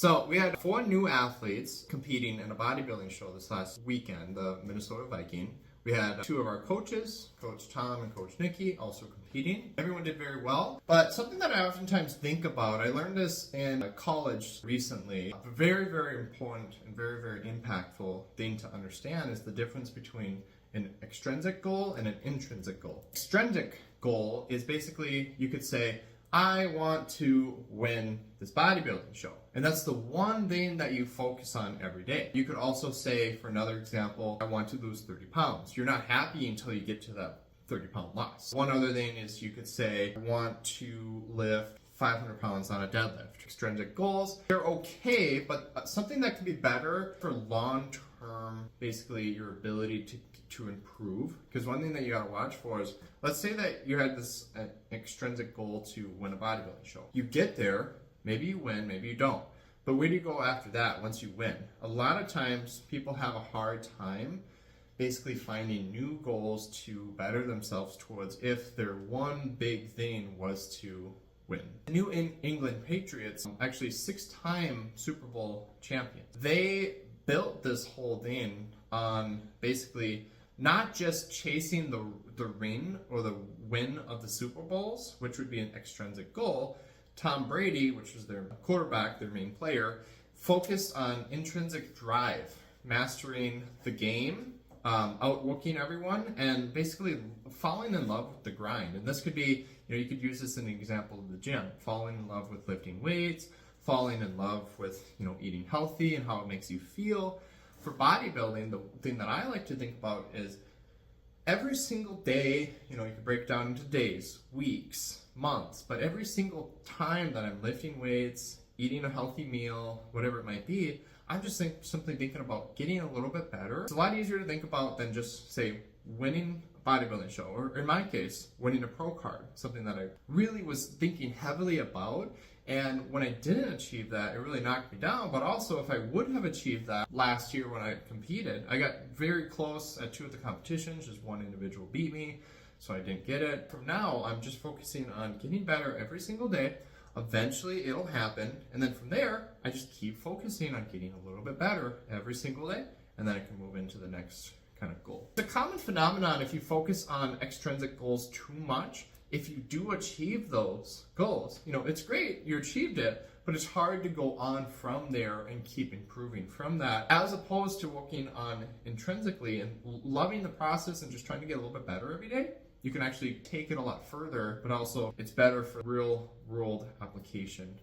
So we had 4 new athletes competing in a bodybuilding show this last weekend, the Minnesota Viking. We had 2 of our coaches, Coach Tom and Coach Nikki, also competing. Everyone did very well. But something that I oftentimes think about, I learned this in college recently, a very, very important and very, very impactful thing to understand is the difference between an extrinsic goal and an intrinsic goal. Extrinsic goal is basically, you could say, I want to win this bodybuilding show. And that's the one thing that you focus on every day. You could also say, for another example, I want to lose 30 pounds. You're not happy until you get to that 30-pound loss. One other thing is you could say, I want to lift 500 pounds on a deadlift. Extrinsic goals, they're okay, but something that can be better for long-term, basically your ability to improve. Because one thing that you gotta watch for is, let's say that you had this extrinsic goal to win a bodybuilding show. You get there, maybe you win, maybe you don't. But where do you go after that once you win? A lot of times people have a hard time basically finding new goals to better themselves towards if their one big thing was to win. The New England Patriots, actually 6-time Super Bowl champion, they built this whole thing on basically not just chasing the ring or the win of the Super Bowls, which would be an extrinsic goal. Tom Brady, which was their quarterback, their main player, focused on intrinsic drive, mastering the game, outworking everyone, and basically falling in love with the grind. And this could be, you could use this as an example of the gym, falling in love with lifting weights, falling in love with, eating healthy and how it makes you feel. For bodybuilding, the thing that I like to think about is every single day, you can break it down into days, weeks, months, but every single time that I'm lifting weights, eating a healthy meal, whatever it might be, I'm just simply thinking about getting a little bit better. It's a lot easier to think about than just, say, winning a bodybuilding show, or in my case, winning a pro card, something that I really was thinking heavily about. And when I didn't achieve that, it really knocked me down. But also, if I would have achieved that last year when I competed, I got very close at 2 of the competitions, just one individual beat me, so I didn't get it. From now, I'm just focusing on getting better every single day. Eventually, it'll happen. And then from there, I just keep focusing on getting a little bit better every single day. And then I can move into the next kind of goal. It's a common phenomenon if you focus on extrinsic goals too much. If you do achieve those goals, it's great, you achieved it, but it's hard to go on from there and keep improving from that, as opposed to working on intrinsically and loving the process and just trying to get a little bit better every day. You can actually take it a lot further, but also it's better for real world application